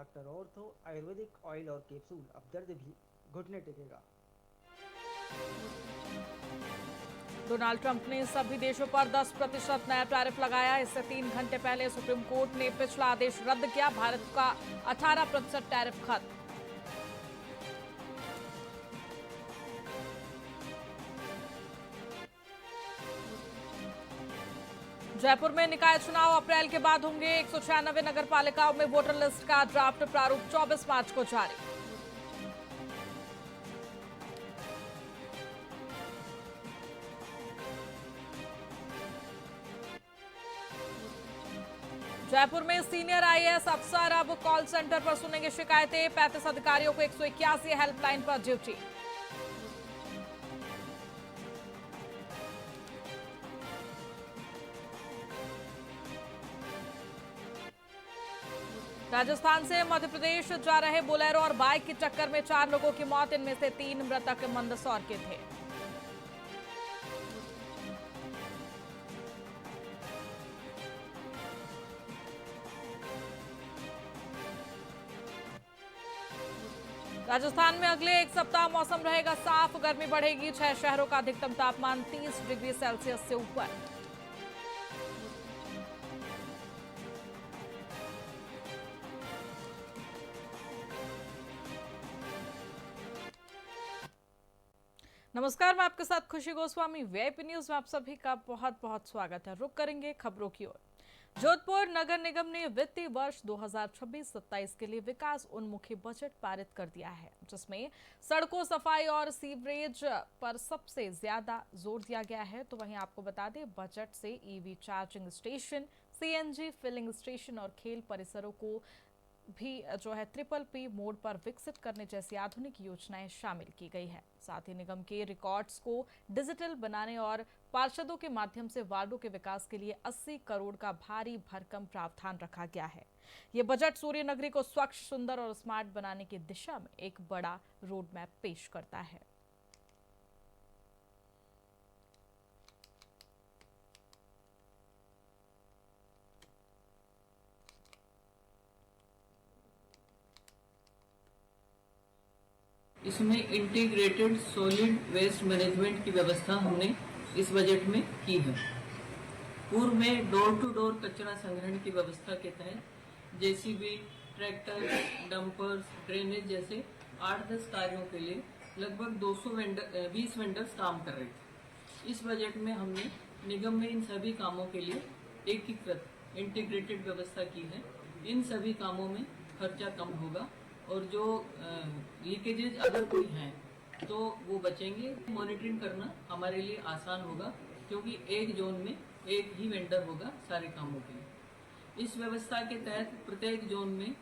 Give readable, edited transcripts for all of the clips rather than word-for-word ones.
Doctor ortho Ayurvedic oil और capsule. अब दर्द भी घुटने टेकेगा। डोनाल्ड ट्रंप ने सभी देशों पर 10% नया टैरिफ लगाया। इससे 3 घंटे पहले सुप्रीम कोर्ट ने पिछला आदेश रद्द किया। भारत का 18% टैरिफ खत्म। जयपुर में निकाय चुनाव अप्रैल के बाद होंगे। 196 नगर पालिकाओं में वोटर लिस्ट का ड्राफ्ट प्रारूप 24 मार्च को जारी। जयपुर में सीनियर आईएएस अफसर अब कॉल सेंटर पर सुनेंगे शिकायतें। 35 अधिकारियों को 181 हेल्पलाइन पर ड्यूटी। राजस्थान से मध्य प्रदेश जा रहे बोलेरो और बाइक की टक्कर में 4 लोगों की मौत। इनमें से 3 मृतक मंदसौर के थे। राजस्थान में अगले एक सप्ताह मौसम रहेगा साफ। गर्मी बढ़ेगी। 6 शहरों का अधिकतम तापमान 30 डिग्री सेल्सियस से ऊपर। नमस्कार, मैं आपके साथ खुशी गोस्वामी। वीआईपी न्यूज में आप सभी का बहुत बहुत स्वागत है। रुक करेंगे खबरों की ओर। जोधपुर नगर निगम ने वित्तीय वर्ष 2026-27 के लिए विकास उन्मुखी बजट पारित कर दिया है, जिसमें सड़कों, सफाई और सीवरेज पर सबसे ज्यादा जोर दिया गया है। तो वहीं आपको बता दें, बजट से EV charging station, CNG filling station और खेल परिसरों को भी जो है PPP मोड पर विकसित करने जैसी आधुनिक योजनाएं शामिल की गई है। साथ ही निगम के रिकॉर्ड्स को डिजिटल बनाने और पार्षदों के माध्यम से वार्डों के विकास के लिए 80 करोड़ का भारी भरकम प्रावधान रखा गया है। ये बजट सूर्य नगरी को स्वच्छ, सुंदर और स्मार्ट बनाने की दिशा में एक बड़ा रोड मैप पेश करता है। इसमें इंटीग्रेटेड सॉलिड वेस्ट मैनेजमेंट की व्यवस्था हमने इस बजट में की है। पूर्व में डोर टू डोर कचरा संग्रहण की व्यवस्था के तहत जेसीबी, ट्रैक्टर, डंपर्स, ड्रेनेज जैसे 8-10 कार्यों के लिए लगभग 20 वेंडर्स काम कर रहे थे। इस बजट में हमने निगम में इन सभी कामों के लिए एकीकृत इंटीग्रेटेड व्यवस्था की है। इन सभी कामों में खर्चा कम होगा और जो लीकेजेज अगर कोई हैं तो वो बचेंगे। मॉनिटरिंग करना हमारे लिए आसान होगा, क्योंकि एक जोन में एक ही वेंडर होगा सारे कामों के लिए। इस व्यवस्था के तहत प्रत्येक जोन में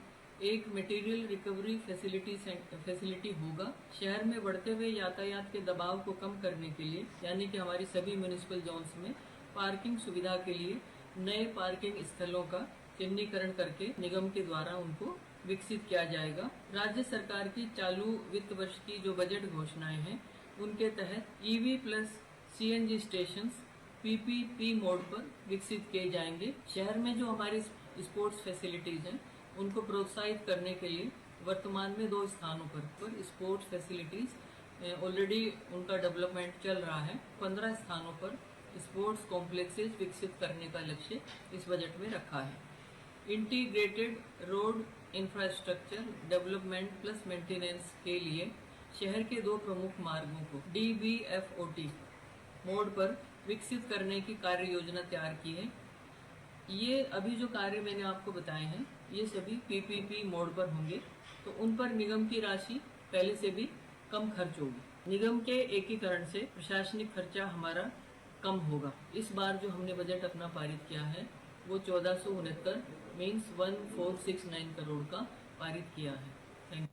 एक मटेरियल रिकवरी फैसिलिटी होगा। शहर में बढ़ते हुए यातायात के दबाव को कम करने के लिए, यानी कि हमारी सभी म्यूनिसिपल जोन्स में पार्किंग सुविधा के लिए नए पार्किंग स्थलों का चिन्हीकरण करके निगम के द्वारा उनको विकसित किया जाएगा। राज्य सरकार की चालू वित्त वर्ष की जो बजट घोषणाएं हैं, उनके तहत EV plus CNG stations PPP mode पर विकसित किए जाएंगे। शहर में जो हमारी स्पोर्ट्स फैसिलिटीज हैं, उनको प्रोत्साहित करने के लिए वर्तमान में 2 स्थानों पर स्पोर्ट्स फैसिलिटीज ऑलरेडी उनका डेवलपमेंट चल रहा है। 15 स्थानों पर स्पोर्ट्स कॉम्प्लेक्सेस विकसित करने का लक्ष्य इस बजट में रखा है। Integrated road infrastructure development plus maintenance के लिए शहर के 2 प्रमुख मार्गों को DBFOT मोड पर विकसित करने की कार्य योजना तैयार की है। ये अभी जो कार्य मैंने आपको बताए हैं, ये सभी पीपीपी मोड पर होंगे, तो उन पर निगम की राशि पहले से भी कम खर्च होगी। निगम के एकीकरण से प्रशासनिक खर्चा हमारा कम होगा। इस बार जो हमने बजट अपना पारित किया है, वो 1469 मीन्स 1469 करोड़ का पारित किया है। Thank you.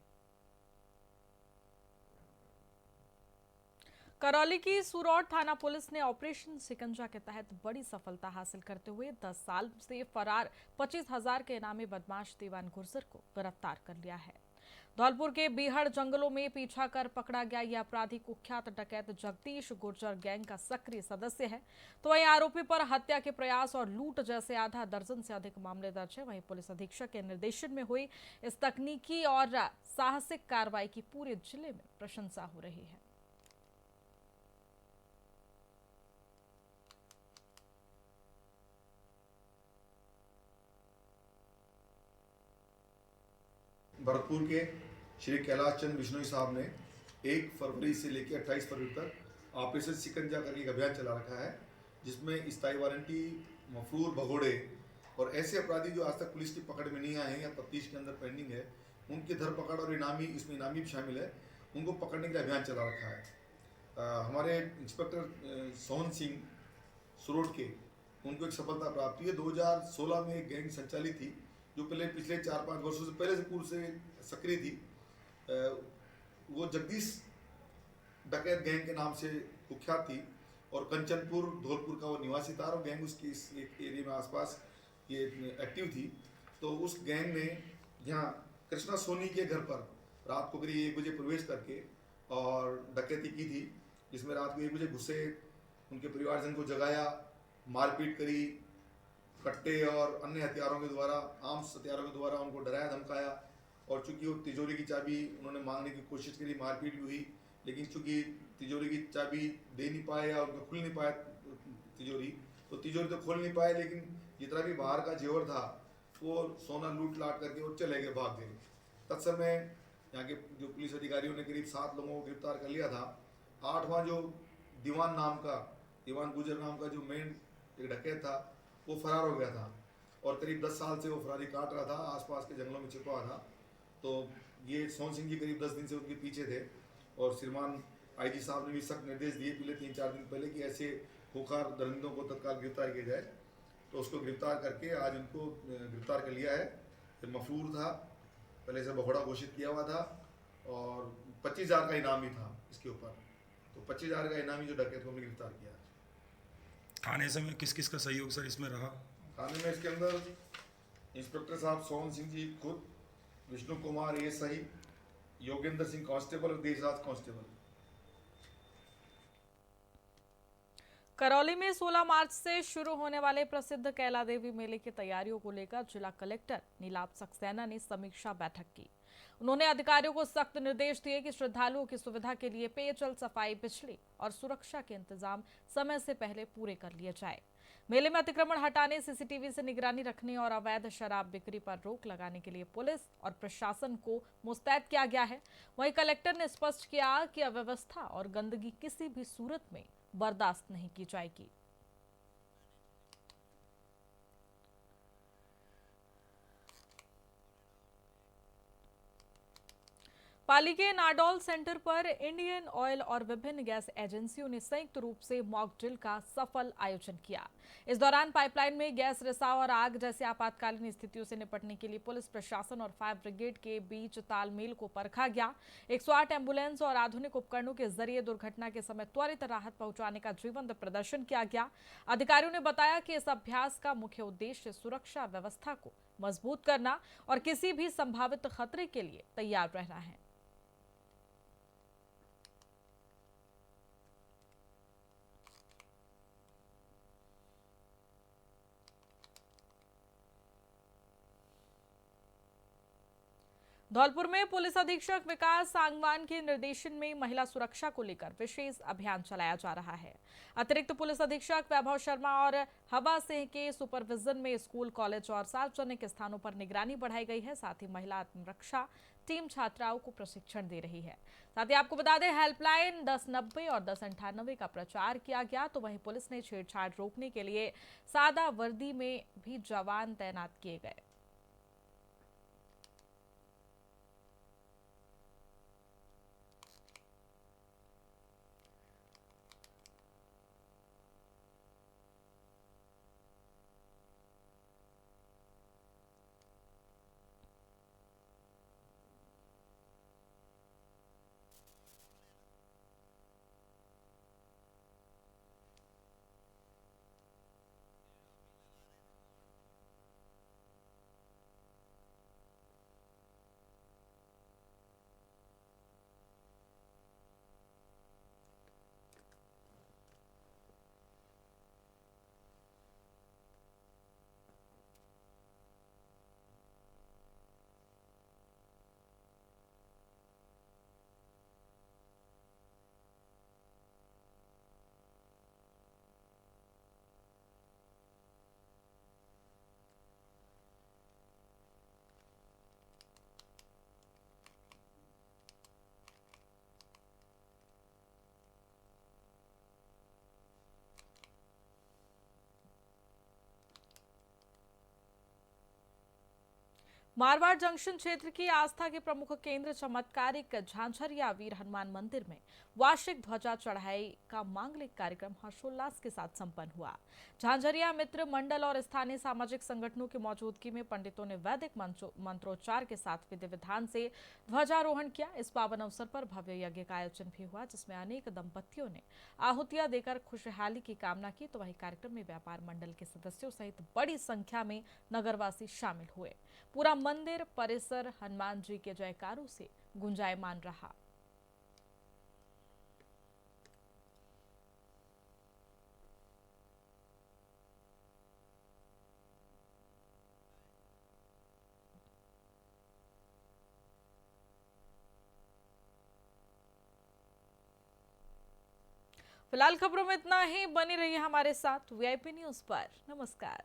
करौली की सुरौर थाना पुलिस ने ऑपरेशन शिकंजा के तहत बड़ी सफलता हासिल करते हुए 10 साल से फरार 25,000 के इनामी बदमाश दीवान गुर्जर को गिरफ्तार कर लिया है। धौलपुर के बीहड़ जंगलों में पीछा कर पकड़ा गया यह अपराधी कुख्यात डकैत जगदीश गुर्जर गैंग का सक्रिय सदस्य है। तो वहीं आरोपी पर हत्या के प्रयास और लूट जैसे आधा दर्जन से अधिक मामले दर्ज है। वहीं पुलिस अधीक्षक के निर्देशन में हुई इस तकनीकी और साहसिक कार्रवाई की पूरे जिले में प्रशंसा हो रही है। भरतपुर के श्री कैलाश चंद बिश्नोई साहब ने 1 फरवरी से लेकर 28 फरवरी तक ऑपरेशन शिकंजा करके एक अभियान चला रखा है, जिसमें स्थायी वारंटी, मफरूर, भगोड़े और ऐसे अपराधी जो आज तक पुलिस की पकड़ में नहीं आए हैं या तफ्तीश के अंदर पेंडिंग है, उनकी धरपकड़ और इसमें इनामी भी शामिल है, उनको पकड़ने का अभियान चला रखा है। हमारे इंस्पेक्टर सोहन सिंह सुरोट के उनको एक सफलता प्राप्त हुई है। 2016 में एक गैंग संचालित थी जो पिछले 4-5 वर्षों से पहले से पूर्व से सक्रिय थी। वो जगदीश डकैत गैंग के नाम से कुख्यात थी और कंचनपुर धौलपुर का वो निवासी था और गैंग उसकी इस एरिया में आसपास ये एक्टिव थी। तो उस गैंग ने यहाँ कृष्णा सोनी के घर पर रात को करीब 1 बजे प्रवेश करके और डकैती की थी, जिसमें रात को 1 बजे घुसे, उनके परिवारजन को जगाया, मारपीट करी, कट्टे और अन्य हथियारों के द्वारा, आर्म्स हथियारों के द्वारा उनको डराया धमकाया। और चूंकि वो तिजोरी की चाबी उन्होंने मांगने की कोशिश करी, मारपीट भी हुई, लेकिन चूंकि तिजोरी की चाबी दे नहीं पाए या उनको खुल नहीं पाया तिजोरी, तो तिजोरी तो खोल नहीं पाए, लेकिन जितना भी बाहर का जेवर था वो सोना लूट लाट करके वो चले गए, भाग गए। तत्समय यहाँ के जो पुलिस अधिकारियों ने करीब 7 लोगों को गिरफ्तार कर लिया था। 8वां जो दीवान गुजर नाम का जो मेन एक डकैत था, वो फरार हो गया था और करीब 10 साल से वो फरारी काट रहा था, आसपास के जंगलों में छिपा हुआ था। तो ये सोहन सिंह जी करीब 10 दिन से उनके पीछे थे और श्रीमान आईजी साहब ने भी सख्त निर्देश दिए पिछले 3-4 दिन पहले कि ऐसे खुखार दरिंदों को तत्काल गिरफ्तार किया जाए। तो उसको गिरफ्तार करके आज उनको गिरफ्तार कर लिया है। फिर मफरूर था, पहले से भगोड़ा घोषित किया हुआ था और 25,000 का इनाम भी था इसके ऊपर। तो 25,000 का इनामी जो डकैत को हमने गिरफ्तार किया। थाने से में किस किस का सहयोग सर इसमें रहा? थाने में इसके अंदर इंस्पेक्टर साहब सोहन सिंह जी खुद, विष्णु कुमार एएसआई, योगेंद्र सिंह कांस्टेबल और देशराज कांस्टेबल। करौली में 16 मार्च से शुरू होने वाले प्रसिद्ध कैला देवी मेले की तैयारियों को लेकर जिला कलेक्टर नीलाभ सक्सेना ने समीक्षा बैठक की। उन्होंने अधिकारियों को सख्त निर्देश दिए कि श्रद्धालुओं की सुविधा के लिए पेयजल, सफाई, बिजली और सुरक्षा के इंतजाम समय से पहले पूरे कर लिए जाए। मेले में अतिक्रमण हटाने, सीसीटीवी से निगरानी रखने और अवैध शराब बिक्री पर रोक लगाने के लिए पुलिस और प्रशासन को मुस्तैद किया गया है। वहीं कलेक्टर ने स्पष्ट किया कि अव्यवस्था और गंदगी किसी भी सूरत में बर्दाश्त नहीं की जाएगी। पाली के नाडौल सेंटर पर इंडियन ऑयल और विभिन्न गैस एजेंसियों ने संयुक्त रूप से मॉक ड्रिल का सफल आयोजन किया। इस दौरान पाइपलाइन में गैस रिसाव और आग जैसी आपातकालीन स्थितियों से निपटने के लिए पुलिस प्रशासन और फायर ब्रिगेड के बीच तालमेल को परखा गया। 108 एम्बुलेंस और आधुनिक उपकरणों के जरिए दुर्घटना के समय त्वरित राहत पहुंचाने का जीवंत प्रदर्शन किया गया। अधिकारियों ने बताया कि इस अभ्यास का मुख्य उद्देश्य सुरक्षा व्यवस्था को मजबूत करना और किसी भी संभावित खतरे के लिए तैयार रहना है। धौलपुर में पुलिस अधीक्षक विकास सांगवान के निर्देशन में महिला सुरक्षा को लेकर विशेष अभियान चलाया जा रहा है। अतिरिक्त पुलिस अधीक्षक वैभव शर्मा और हवा सिंह के सुपरविजन में स्कूल, कॉलेज और सार्वजनिक स्थानों पर निगरानी बढ़ाई गई है। साथ ही महिला आत्मरक्षा टीम छात्राओं को प्रशिक्षण दे रही है। साथ ही आपको बता दें, हेल्पलाइन 1090 और 1098 का प्रचार किया गया। तो वहीं पुलिस ने छेड़छाड़ रोकने के लिए सादा वर्दी में भी जवान तैनात किए गए। मारवाड़ जंक्शन क्षेत्र की आस्था के प्रमुख केंद्र चमत्कारिक झांझरिया वीर हनुमान मंदिर में वार्षिक ध्वजा चढ़ाई का मांगलिक कार्यक्रम हर्षोल्लास के साथ संपन्न हुआ। झांझरिया मित्र मंडल और स्थानीय सामाजिक संगठनों की मौजूदगी में पंडितों ने वैदिक मंत्रोच्चार के साथ विधि विधान से ध्वजारोहण किया। इस पावन अवसर पर भव्य यज्ञ का आयोजन भी हुआ, जिसमें अनेक दंपतियों ने आहुतियां देकर खुशहाली की कामना की। तो वही कार्यक्रम में व्यापार मंडल के सदस्यों सहित बड़ी संख्या में नगरवासी शामिल हुए। पूरा मंदिर परिसर हनुमान जी के जयकारों से गुंजायमान रहा। फिलहाल खबरों में इतना ही। बनी रहिए हमारे साथ वीआईपी न्यूज पर। नमस्कार।